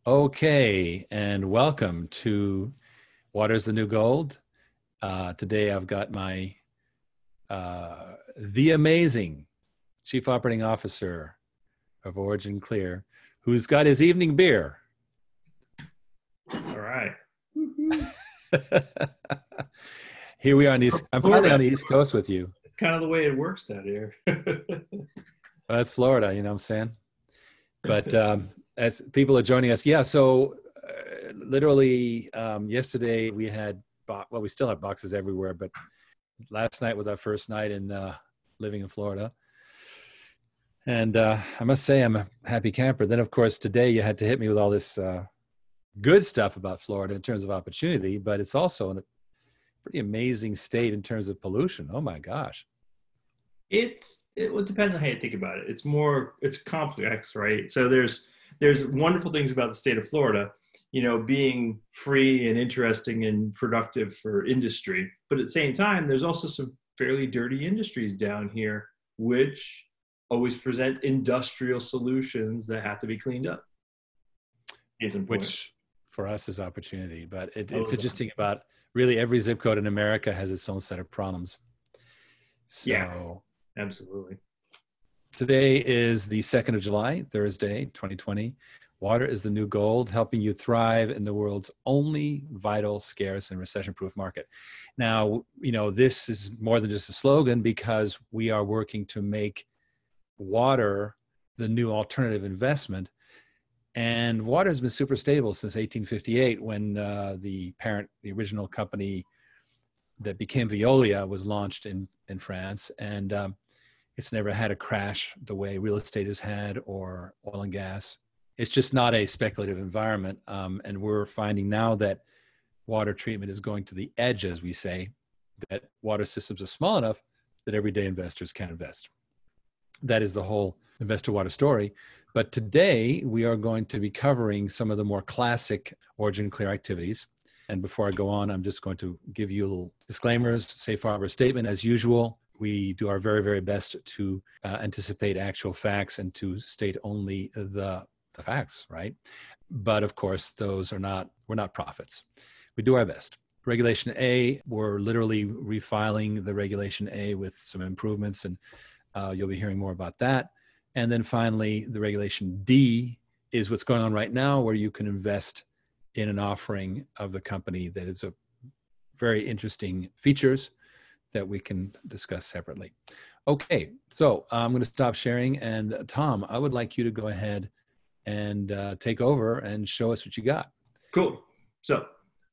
Okay, and welcome to Water's the New Gold. Today I've got my the amazing Chief Operating Officer of Origin Clear, who's got his evening beer. All right. Here we are I'm finally on the East Coast with you. It's kind of the way it works down here. Well, that's Florida, you know what I'm saying? But as people are joining us, literally yesterday we had, we still have boxes everywhere, but last night was our first night in living in Florida. And I must say I'm a happy camper. Then, of course, today you had to hit me with all this good stuff about Florida in terms of opportunity, but it's also in a pretty amazing state in terms of pollution. Oh my gosh. It depends on how you think about it. It's complex, right? So there's wonderful things about the state of Florida, being free and interesting and productive for industry. But at the same time, there's also some fairly dirty industries down here, which always present industrial solutions that have to be cleaned up. Which for us is opportunity, but it's interesting about really every zip code in America has its own set of problems. So yeah, absolutely. Today is the 2nd of July, Thursday, 2020. Water is the new gold, helping you thrive in the world's only vital, scarce, and recession-proof market. Now, this is more than just a slogan because we are working to make water the new alternative investment. And water has been super stable since 1858 when the original company that became Veolia was launched in France. And it's never had a crash the way real estate has had or oil and gas. It's just not a speculative environment. And we're finding now that water treatment is going to the edge, as we say, that water systems are small enough that everyday investors can invest. That is the whole investor water story. But today we are going to be covering some of the more classic Origin Clear activities. And before I go on, I'm just going to give you little disclaimers, safe harbor statement. As usual, we do our very, very best to anticipate actual facts and to state only the facts, right? But of course, we're not prophets. We do our best. Regulation A, we're literally refiling the Regulation A with some improvements, and you'll be hearing more about that. And then finally, the Regulation D is what's going on right now, where you can invest in an offering of the company that is a very interesting features that we can discuss separately. Okay, so I'm going to stop sharing. And Tom, I would like you to go ahead and take over and show us what you got. Cool. So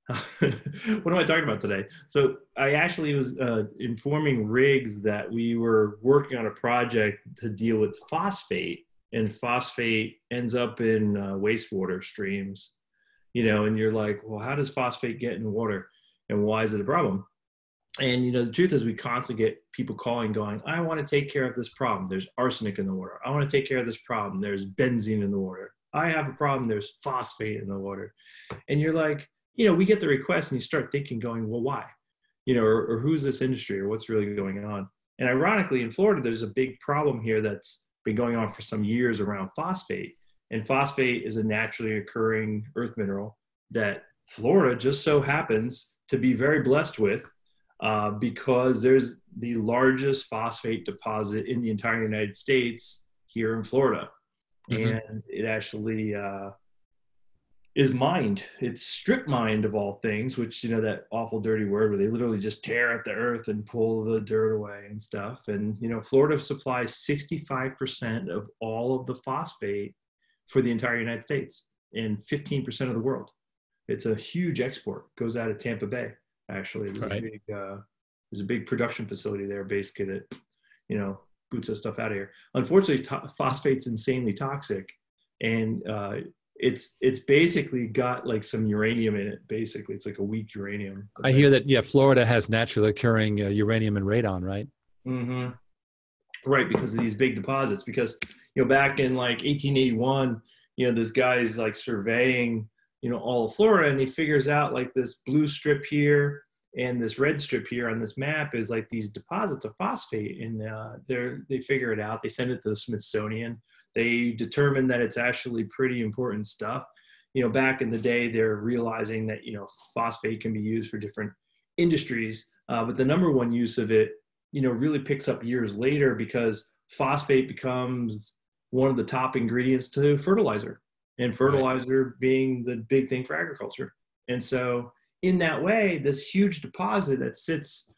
what am I talking about today? So I actually was informing Riggs that we were working on a project to deal with phosphate, and phosphate ends up in wastewater streams, and you're like, well, how does phosphate get in water and why is it a problem? And, the truth is we constantly get people calling going, I want to take care of this problem. There's arsenic in the water. I want to take care of this problem. There's benzene in the water. I have a problem. There's phosphate in the water. And you're like, we get the request and you start thinking going, well, why? Or who's this industry or what's really going on? And ironically, in Florida, there's a big problem here that's been going on for some years around phosphate. And phosphate is a naturally occurring earth mineral that Florida just so happens to be very blessed with because there's the largest phosphate deposit in the entire United States here in Florida. Mm-hmm. And it actually is mined. It's strip mined of all things, which, that awful dirty word where they literally just tear at the earth and pull the dirt away and stuff. And, Florida supplies 65% of all of the phosphate for the entire United States and 15% of the world. It's a huge export. It goes out of Tampa Bay, actually. There's a big production facility there basically that, boots that stuff out of here. Unfortunately, phosphate's insanely toxic. And it's basically got like some uranium in it. Basically, it's like a weak uranium. I hear that. Yeah, Florida has naturally occurring uranium and radon, right? Mm-hmm. Right, because of these big deposits. Because back in like 1881, this guy's like surveying all of Florida, and he figures out like this blue strip here and this red strip here on this map is like these deposits of phosphate, and they figure it out. They send it to the Smithsonian. They determine that it's actually pretty important stuff. back in the day, they're realizing that, phosphate can be used for different industries. But the number one use of it, really picks up years later because phosphate becomes one of the top ingredients to fertilizer, and fertilizer being the big thing for agriculture. And so in that way, this huge deposit that sits,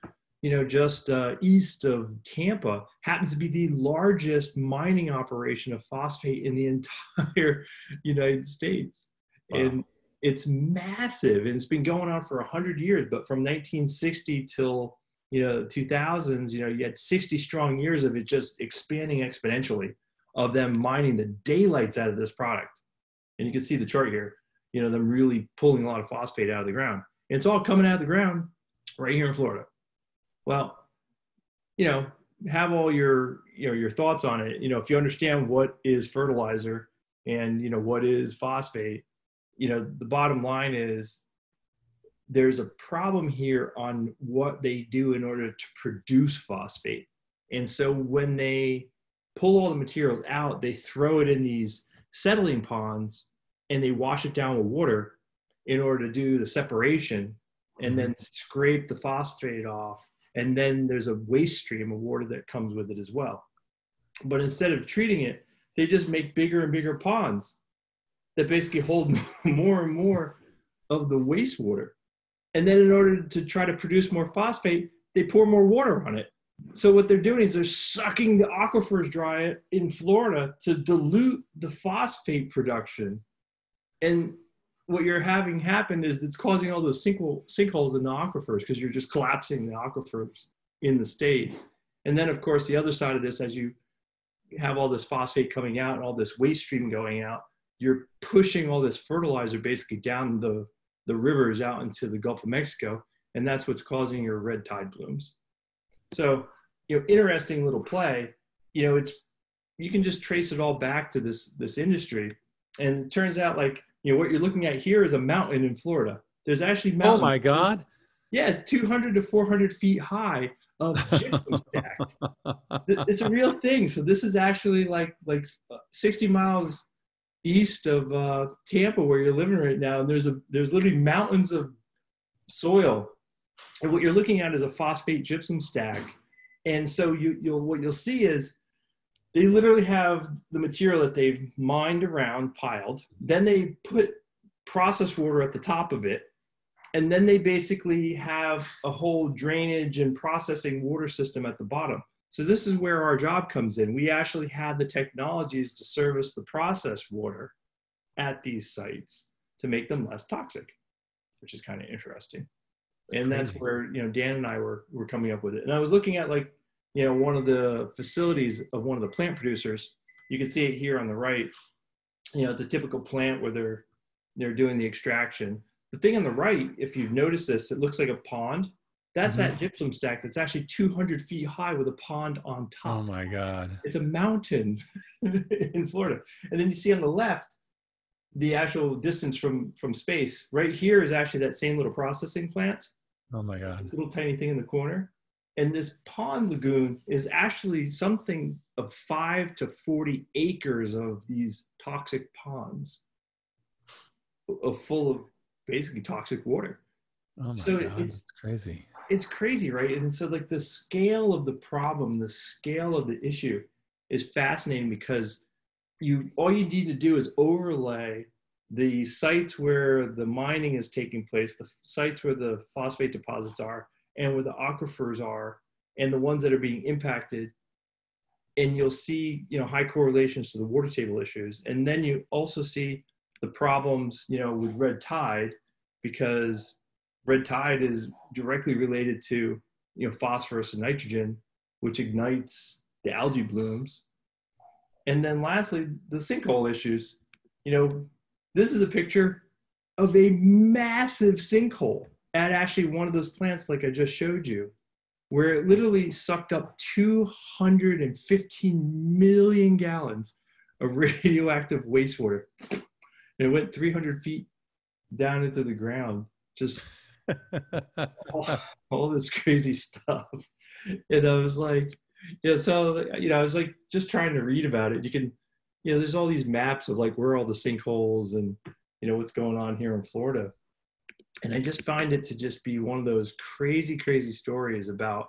just east of Tampa happens to be the largest mining operation of phosphate in the entire United States. Wow. And it's massive, and it's been going on for 100 years. But from 1960 till 2000s, you had 60 strong years of it just expanding exponentially, of them mining the daylights out of this product. And you can see the chart here, them really pulling a lot of phosphate out of the ground. And it's all coming out of the ground right here in Florida. Well, have all your thoughts on it. If you understand what is fertilizer and what is phosphate, the bottom line is there's a problem here on what they do in order to produce phosphate. And so when they pull all the materials out, they throw it in these settling ponds and they wash it down with water in order to do the separation, and then scrape the phosphate off. And then there's a waste stream of water that comes with it as well. But instead of treating it, they just make bigger and bigger ponds that basically hold more and more of the wastewater. And then in order to try to produce more phosphate, they pour more water on it. So what they're doing is they're sucking the aquifers dry in Florida to dilute the phosphate production. And what you're having happen is it's causing all those sinkholes in the aquifers, because you're just collapsing the aquifers in the state. And then, of course, the other side of this, as you have all this phosphate coming out and all this waste stream going out, you're pushing all this fertilizer basically down the rivers out into the Gulf of Mexico. And that's what's causing your red tide blooms. So, interesting little play. You can just trace it all back to this industry. And it turns out, like, what you're looking at here is a mountain in Florida. There's actually mountains. Oh my God. Yeah, 200 to 400 feet high of gypsum stack. It's a real thing. So this is actually like 60 miles east of Tampa, where you're living right now. And there's literally mountains of soil. And what you're looking at is a phosphate gypsum stack. And so what you'll see is they literally have the material that they've mined around, piled. Then they put processed water at the top of it. And then they basically have a whole drainage and processing water system at the bottom. So this is where our job comes in. We actually have the technologies to service the processed water at these sites to make them less toxic, which is kind of interesting. And that's where, Dan and I were coming up with it. And I was looking at, like, one of the facilities of one of the plant producers. You can see it here on the right. It's a typical plant where they're doing the extraction. The thing on the right, if you've noticed this, it looks like a pond. That's that gypsum stack that's actually 200 feet high with a pond on top. Oh my God. It's a mountain in Florida. And then you see on the left, the actual distance from space. Right here is actually that same little processing plant. Oh my God. This little tiny thing in the corner. And this pond lagoon is actually something of 5 to 40 acres of these toxic ponds full of basically toxic water. Oh my God, it's crazy. It's crazy, right? And so, like, the scale of the problem, the scale of the issue is fascinating, because all you need to do is overlay the sites where the mining is taking place, the sites where the phosphate deposits are, and where the aquifers are, and the ones that are being impacted. And you'll see, high correlations to the water table issues. And then you also see the problems, with red tide, because red tide is directly related to, phosphorus and nitrogen, which ignites the algae blooms. And then lastly, the sinkhole issues. This is a picture of a massive sinkhole at actually one of those plants, like I just showed you, where it literally sucked up 215 million gallons of radioactive wastewater. And it went 300 feet down into the ground, just all this crazy stuff. And I was like, I was like just trying to read about it. You can, there's all these maps of, like, where all the sinkholes and what's going on here in Florida. And I just find it to just be one of those crazy, crazy stories about,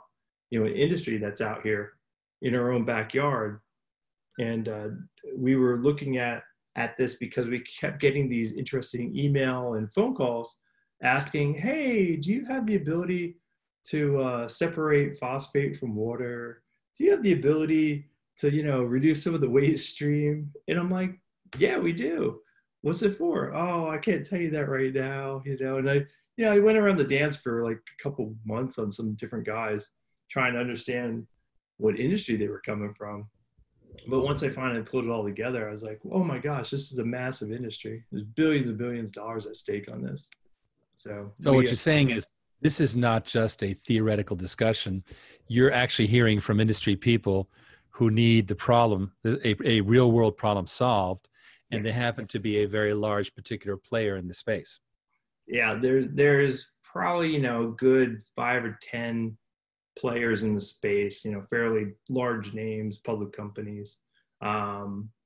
an industry that's out here in our own backyard. And we were looking at this because we kept getting these interesting email and phone calls asking, hey, do you have the ability to separate phosphate from water? Do you have the ability to, reduce some of the waste stream? And I'm like, yeah, we do. What's it for? Oh, I can't tell you that right now, and I went around the dance for like a couple months on some different guys trying to understand what industry they were coming from. But once I finally put it all together, I was like, oh my gosh, this is a massive industry. There's billions and billions of dollars at stake on this. So what you're saying is this is not just a theoretical discussion. You're actually hearing from industry people who need the problem, a real world problem solved, and they happen to be a very large particular player in the space. Yeah, there's probably, good 5 or 10 players in the space, fairly large names, public companies,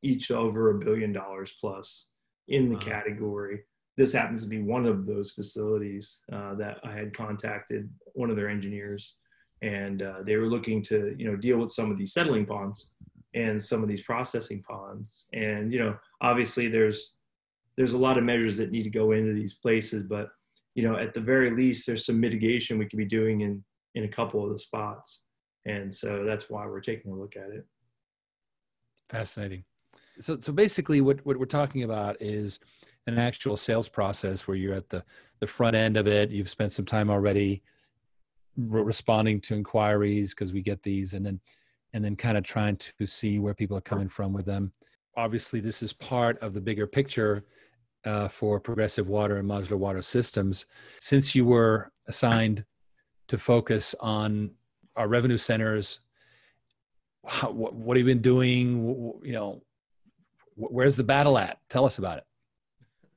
each over $1 billion plus in the category. This happens to be one of those facilities that I had contacted one of their engineers, and they were looking to, deal with some of these settling ponds and some of these processing ponds. And, obviously there's a lot of measures that need to go into these places, but, at the very least, there's some mitigation we could be doing in a couple of the spots. And so that's why we're taking a look at it. Fascinating. So basically what we're talking about is an actual sales process where you're at the front end of it. You've spent some time already responding to inquiries, because we get these, and then kind of trying to see where people are coming from with them. Obviously, this is part of the bigger picture for progressive water and modular water systems. Since you were assigned to focus on our revenue centers, what have you been doing? Where's the battle at? Tell us about it.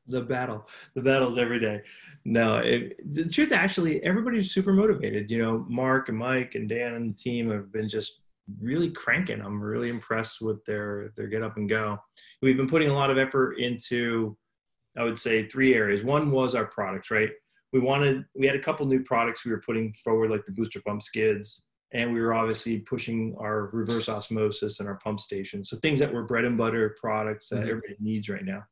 The battle's every day. No, the truth, actually, everybody's super motivated. Mark and Mike and Dan and the team have been just really cranking. I'm really impressed with their get up and go. We've been putting a lot of effort into, I would say, 3 areas. One was our products, right? We had a couple new products we were putting forward, like the booster pump skids, and we were obviously pushing our reverse osmosis and our pump stations. So things that were bread and butter products that everybody needs right now.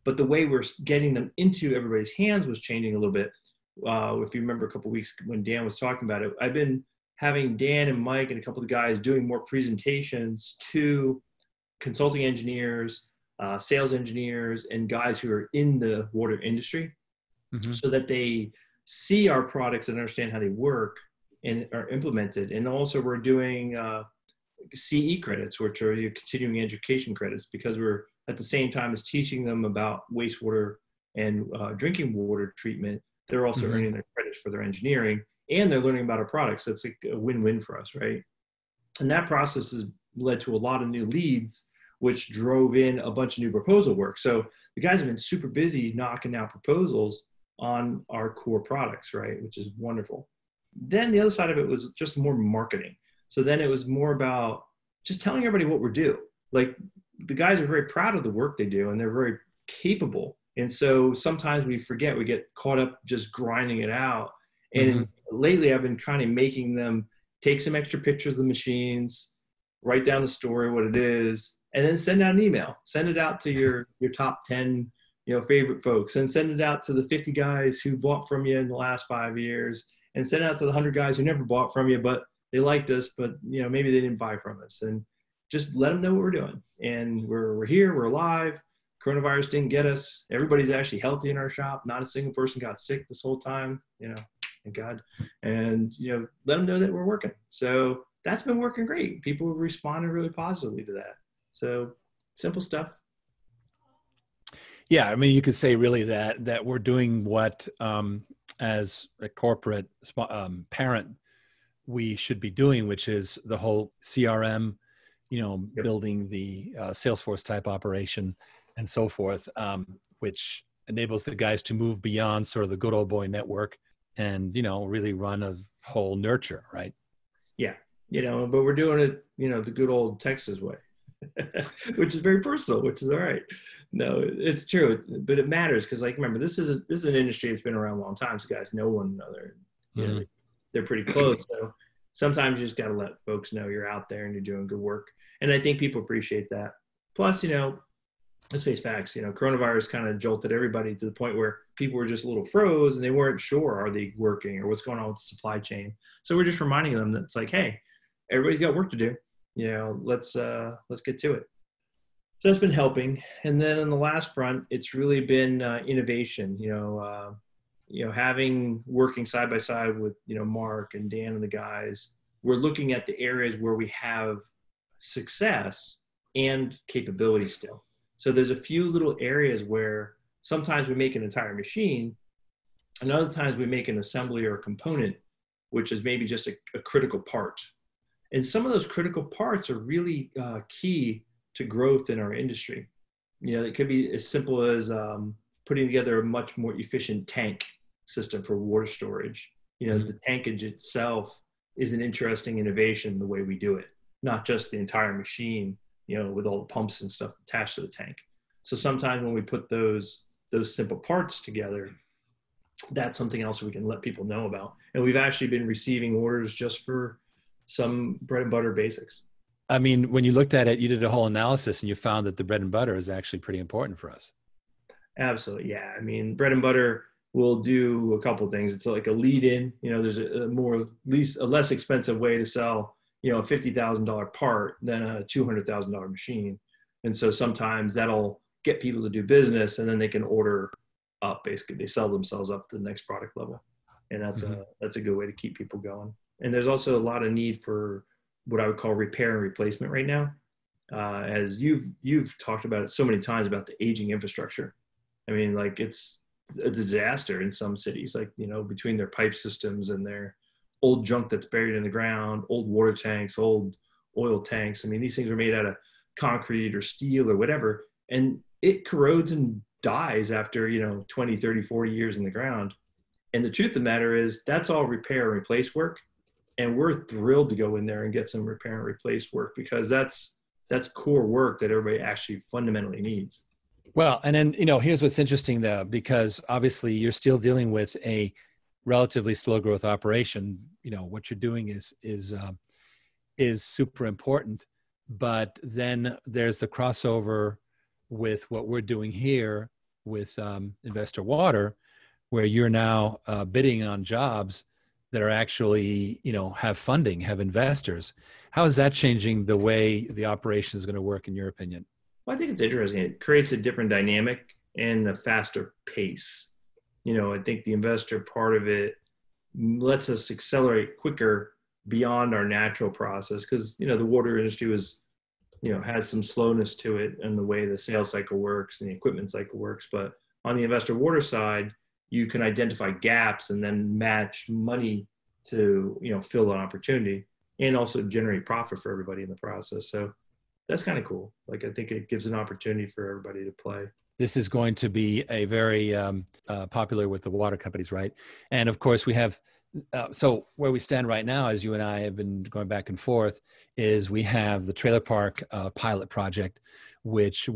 But the way we're getting them into everybody's hands was changing a little bit. If you remember a couple of weeks when Dan was talking about it, I've been having Dan and Mike and a couple of the guys doing more presentations to consulting engineers, sales engineers, and guys who are in the water industry, so that they see our products and understand how they work and are implemented. And also we're doing CE credits, which are your continuing education credits, because we're at the same time as teaching them about wastewater and drinking water treatment, they're also earning their credits for their engineering, and they're learning about our products. So it's like a win-win for us, right? And that process has led to a lot of new leads, which drove in a bunch of new proposal work. So the guys have been super busy knocking out proposals on our core products, right? Which is wonderful. Then the other side of it was just more marketing. So then it was more about just telling everybody what we're doing. Like, the guys are very proud of the work they do, and they're very capable. And so sometimes we forget, we get caught up just grinding it out. And lately I've been kind of making them take some extra pictures of the machines, write down the story, what it is, and then send out an email. Send it out to your top 10, favorite folks, and send it out to the 50 guys who bought from you in the last 5 years, and send it out to the 100 guys who never bought from you, but they liked us, but maybe they didn't buy from us. And just let them know what we're doing. And we're here, we're alive. Coronavirus didn't get us. Everybody's actually healthy in our shop. Not a single person got sick this whole time, thank God. And, let them know that we're working. So that's been working great. People have responded really positively to that. So simple stuff. Yeah. I mean, you could say really that we're doing what, as a corporate parent, we should be doing, which is the whole CRM, building the Salesforce type operation and so forth, which enables the guys to move beyond sort of the good old boy network and, really run a whole nurture, right? Yeah. But we're doing it, the good old Texas way, which is very personal, which is all right. No, it's true, but it matters because, like, remember, this is an industry that's been around a long time, so guys know one another. You know, Mhm. they're pretty close. So sometimes you just got to let folks know you're out there and you're doing good work, and I think people appreciate that. Plus, let's face facts. Coronavirus kind of jolted everybody to the point where people were just a little froze and they weren't sure, are they working or what's going on with the supply chain. So we're just reminding them that it's like, hey, everybody's got work to do. Let's get to it. So that's been helping. And then on the last front, it's really been innovation. Having working side by side with Mark and Dan and the guys, we're looking at the areas where we have success and capability still. So there's a few little areas where sometimes we make an entire machine, and other times we make an assembly or a component, which is maybe just a critical part. And some of those critical parts are really key to growth in our industry. It could be as simple as putting together a much more efficient tank system for water storage. The tankage itself is an interesting innovation, the way we do it, not just the entire machine, with all the pumps and stuff attached to the tank. So sometimes when we put those simple parts together, that's something else we can let people know about. And we've actually been receiving orders just for some bread and butter basics. I mean, when you looked at it, you did a whole analysis and you found that the bread and butter is actually pretty important for us. Absolutely. Yeah. I mean, bread and butter will do a couple of things. It's like a lead in, there's a less expensive way to sell, a $50,000 part than a $200,000 machine. And so sometimes that'll get people to do business, and then they can order up. Basically, they sell themselves up to the next product level. And that's a good way to keep people going. And there's also a lot of need for what I would call repair and replacement right now. As you've talked about it so many times about the aging infrastructure. I mean, like, it's a disaster in some cities, like, between their pipe systems and their old junk that's buried in the ground, old water tanks, old oil tanks. I mean, these things are made out of concrete or steel or whatever, and it corrodes and dies after, 20, 30, 40 years in the ground. And the truth of the matter is that's all repair and replace work. And we're thrilled to go in there and get some repair and replace work, because that's core work that everybody actually fundamentally needs. Well, and then, here's what's interesting though, because obviously you're still dealing with a relatively slow growth operation. What you're doing is super important, but then there's the crossover with what we're doing here with Investor Water, where you're now bidding on jobs that are actually, have funding, have investors. How is that changing the way the operation is going to work, in your opinion? Well, I think it's interesting. It creates a different dynamic and a faster pace. I think the investor part of it lets us accelerate quicker beyond our natural process, because, the water industry has some slowness to it in the way the sales cycle works and the equipment cycle works. But on the investor water side, you can identify gaps and then match money to, fill an opportunity, and also generate profit for everybody in the process. So that's kind of cool. Like, I think it gives an opportunity for everybody to play. This is going to be a very popular with the water companies, right? And of course we have, so where we stand right now, as you and I have been going back and forth, is we have the trailer park pilot project, which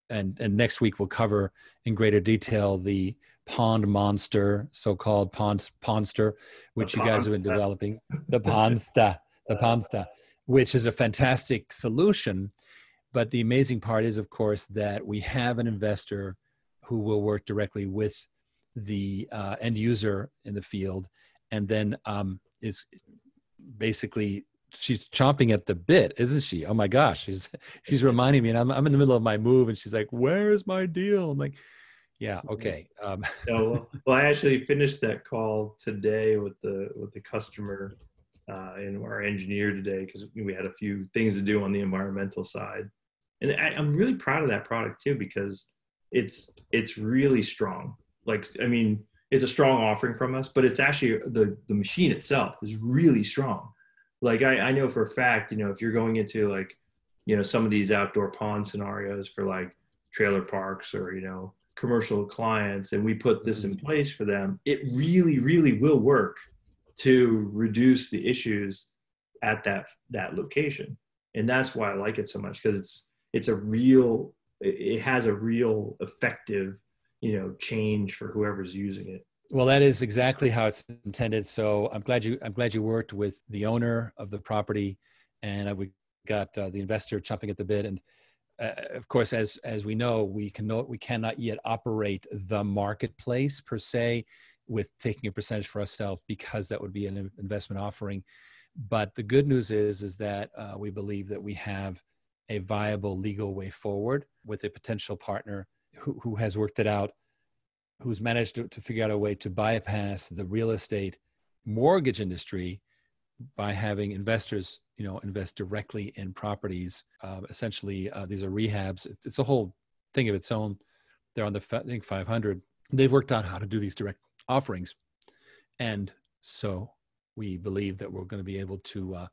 and next week we'll cover in greater detail the pond monster, so-called pondster, which you guys have been developing, the Pondsta, which is a fantastic solution. But the amazing part is, of course, that we have an investor who will work directly with the end user in the field, and then is basically, she's chomping at the bit, isn't she? Oh my gosh, she's reminding me, and I'm in the middle of my move, and she's like, "Where's my deal?" I'm like, "Yeah, okay." Well, I actually finished that call today with the customer and our engineer today, because we had a few things to do on the environmental side. And I'm really proud of that product too, because it's really strong. Like, I mean, it's a strong offering from us, but it's actually the machine itself is really strong. Like, I know for a fact, if you're going into like, some of these outdoor pond scenarios for like trailer parks or, commercial clients, and we put this in place for them, it really, really will work to reduce the issues at that location. And that's why I like it so much, because it's a real it has a real effective, change for whoever's using it. Well, that is exactly how it's intended. So I'm glad you worked with the owner of the property, and we got the investor chomping at the bit. And of course, as we know, we cannot yet operate the marketplace per se with taking a percentage for ourselves, because that would be an investment offering. But the good news is that we believe that we have a viable legal way forward with a potential partner who has worked it out, who's managed to figure out a way to bypass the real estate mortgage industry by having investors, invest directly in properties. Essentially, these are rehabs. It's a whole thing of its own. They're on the, I think, 500. They've worked out how to do these direct offerings. And so we believe that we're going to be able to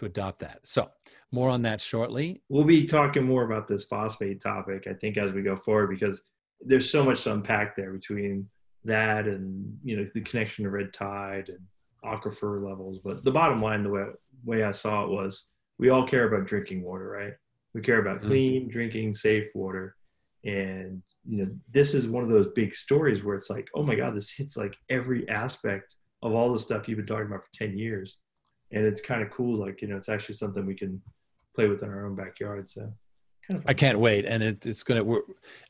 adopt that. So more on that shortly. We'll be talking more about this phosphate topic, I think, as we go forward, because there's so much to unpack there between that and, the connection to red tide and aquifer levels. But the bottom line, the way I saw it was, we all care about drinking water, right? We care about clean, drinking, safe water. And, this is one of those big stories where it's like, oh my God, this hits like every aspect of all the stuff you've been talking about for 10 years. And it's kind of cool. Like, it's actually something we can play with in our own backyard. So kind of fun. I can't wait. And it's going to, we're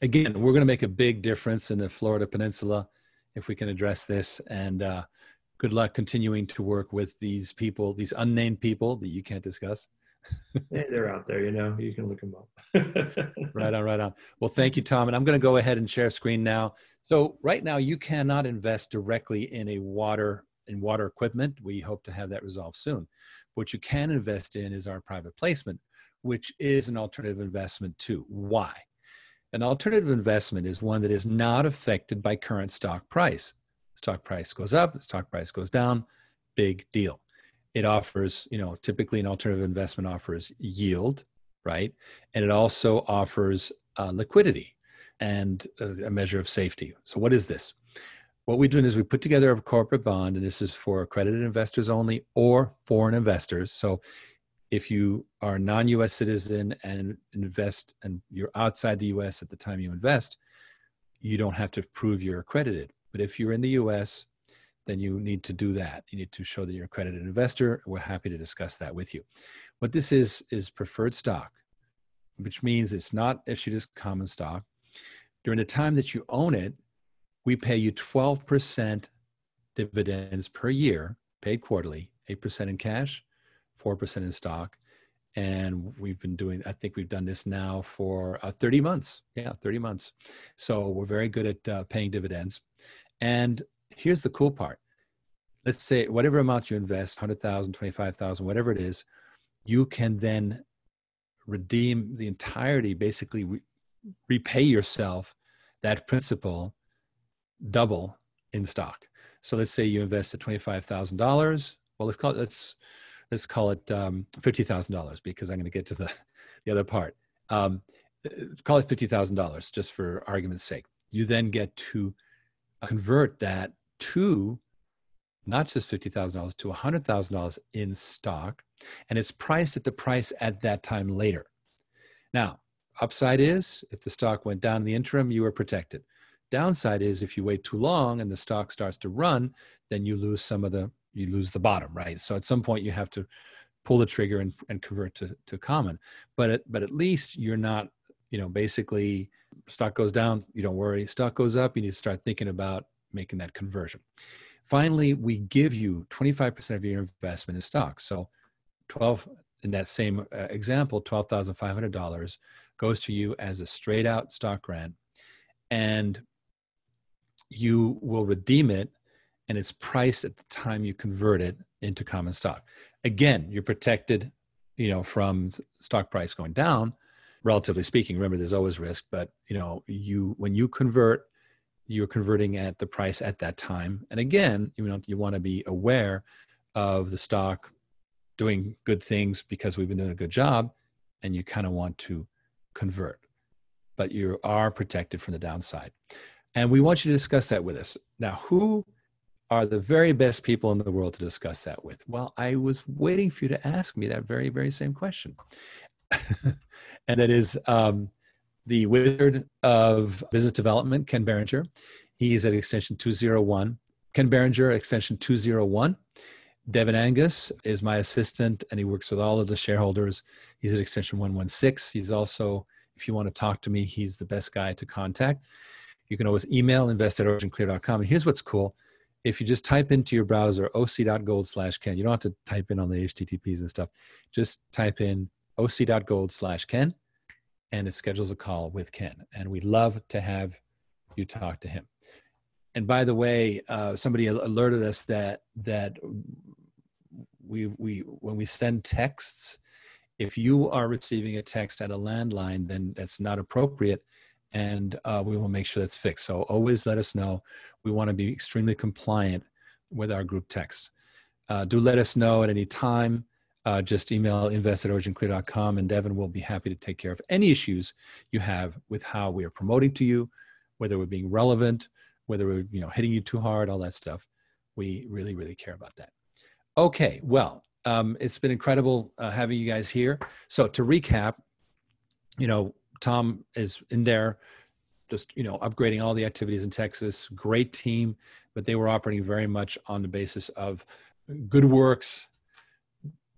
going to make a big difference in the Florida Peninsula if we can address this. And good luck continuing to work with these people, these unnamed people that you can't discuss. Hey, they're out there, you can look them up. Right on. Well, thank you, Tom. And I'm going to go ahead and share screen now. So right now you cannot invest directly in water equipment. We hope to have that resolved soon. What you can invest in is our private placement, which is an alternative investment too. Why? An alternative investment is one that is not affected by current stock price. Stock price goes up, stock price goes down, big deal. It offers, typically an alternative investment offers yield, right? And it also offers liquidity and a measure of safety. So what is this? What we're doing is we put together a corporate bond, and this is for accredited investors only or foreign investors. So if you are a non-US citizen and invest, and you're outside the US at the time you invest, you don't have to prove you're accredited. But if you're in the US, then you need to do that. You need to show that you're an accredited investor. We're happy to discuss that with you. What this is preferred stock, which means it's not issued as common stock. During the time that you own it, we pay you 12% dividends per year, paid quarterly, 8% in cash, 4% in stock. And we've been doing, I think we've done this now for 30 months. Yeah, 30 months. So we're very good at paying dividends. And here's the cool part. Let's say whatever amount you invest, 100,000, 25,000, whatever it is, you can then redeem the entirety, basically repay yourself that principal double in stock. So let's say you invested $25,000. Well, let's call it $50,000, because I'm going to get to the other part. Call it $50,000 just for argument's sake. You then get to convert that to not just $50,000 to $100,000 in stock, and it's priced at the price at that time later. Now, upside is if the stock went down in the interim, you are protected. Downside is if you wait too long and the stock starts to run, then you lose you lose the bottom, right? So at some point you have to pull the trigger and convert to common. But at least you're not, basically stock goes down, you don't worry. Stock goes up, you need to start thinking about making that conversion. Finally, we give you 25% of your investment in stock. So in that same example, $12,500 goes to you as a straight out stock grant, and you will redeem it, and it's priced at the time you convert it into common stock. Again, you're protected, from stock price going down, relatively speaking. Remember, there's always risk, but when you convert, you're converting at the price at that time. And again, you want to be aware of the stock doing good things because we've been doing a good job, and you kind of want to convert, but you are protected from the downside. And we want you to discuss that with us. Now, who are the very best people in the world to discuss that with? Well, I was waiting for you to ask me that very, very same question. And that is the wizard of business development, Ken Berenger. He's at extension 201. Ken Berenger, extension 201. Devin Angus is my assistant, and he works with all of the shareholders. He's at extension 116. He's also, if you want to talk to me, he's the best guy to contact. You can always email invest@oceanclear.com. And here's what's cool. If you just type into your browser oc.gold/Ken, you don't have to type in on the HTTPs and stuff. Just type in oc.gold/Ken, and it schedules a call with Ken. And we'd love to have you talk to him. And by the way, somebody alerted us that when we send texts, if you are receiving a text at a landline, then that's not appropriate, and we will make sure that's fixed. So always let us know. We want to be extremely compliant with our group texts. Do let us know at any time. Just email invest@oceanclear.com, and Devin will be happy to take care of any issues you have with how we are promoting to you, whether we're being relevant, whether we're hitting you too hard, all that stuff. We really, really care about that. Okay, well, it's been incredible having you guys here. So to recap, Tom is in there just, upgrading all the activities in Texas. Great team, but they were operating very much on the basis of good works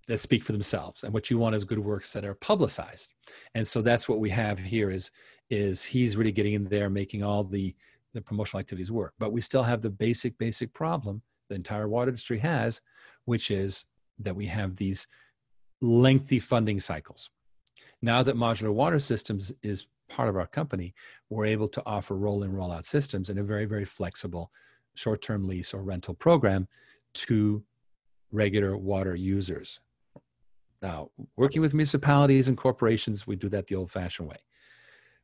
that speak for themselves. And what you want is good works that are publicized. And so that's what we have here is he's really getting in there, making all the promotional activities work. But we still have the basic problem the entire water industry has, which is that we have these lengthy funding cycles. Now that Modular Water Systems is part of our company, we're able to offer roll-in, roll-out systems in a very, very flexible short-term lease or rental program to regular water users. Now, working with municipalities and corporations, we do that the old-fashioned way.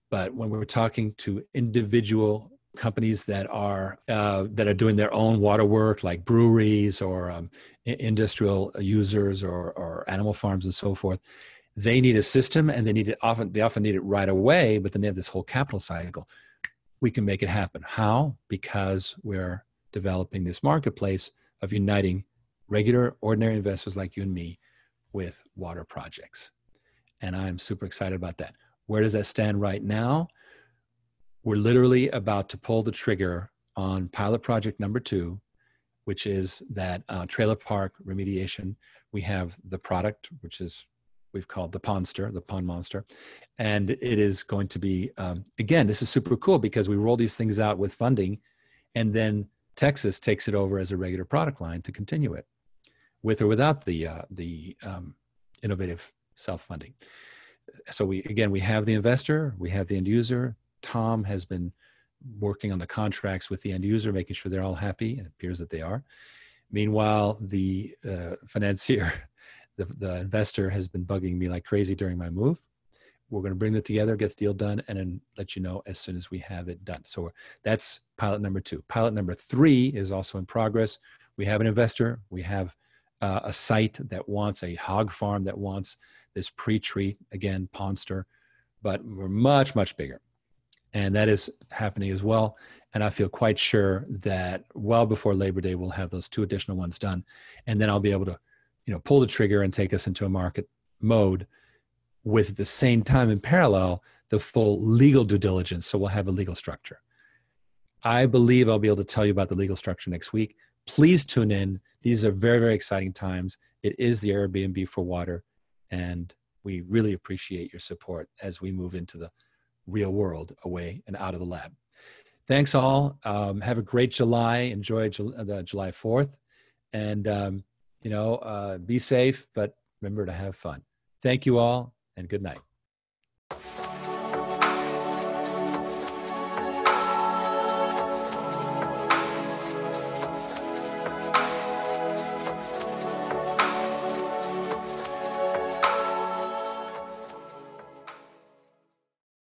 But when we're talking to individual companies that are doing their own water work, like breweries or industrial users or animal farms and so forth, they need a system, and they often need it right away, but then they have this whole capital cycle. We can make it happen. How? Because we're developing this marketplace of uniting regular, ordinary investors like you and me with water projects. And I'm super excited about that. Where does that stand right now? We're literally about to pull the trigger on pilot project number 2, which is that trailer park remediation. We have the product, which is we've called the Pond Monster. And it is going to be, again, this is super cool because we roll these things out with funding, and then Texas takes it over as a regular product line to continue it, with or without the innovative self-funding. So we have the investor, we have the end user. Tom has been working on the contracts with the end user, making sure they're all happy, and it appears that they are. Meanwhile, the financier, the investor, has been bugging me like crazy during my move. We're going to bring that together, get the deal done, and then let you know as soon as we have it done. So that's pilot number 2. Pilot number 3 is also in progress. We have an investor. We have a site that wants a hog farm, that wants this pre-treat, again, Pondster, but we're much, much bigger. And that is happening as well. And I feel quite sure that well before Labor Day, we'll have those 2 additional ones done. And then I'll be able to, pull the trigger and take us into a market mode with, at the same time, in parallel, the full legal due diligence. So we'll have a legal structure. I believe I'll be able to tell you about the legal structure next week. Please tune in. These are very, very exciting times. It is the Airbnb for water. And we really appreciate your support as we move into the real world, away and out of the lab. Thanks all. Have a great July. Enjoy the July 4th. And, be safe, but remember to have fun. Thank you all, and good night.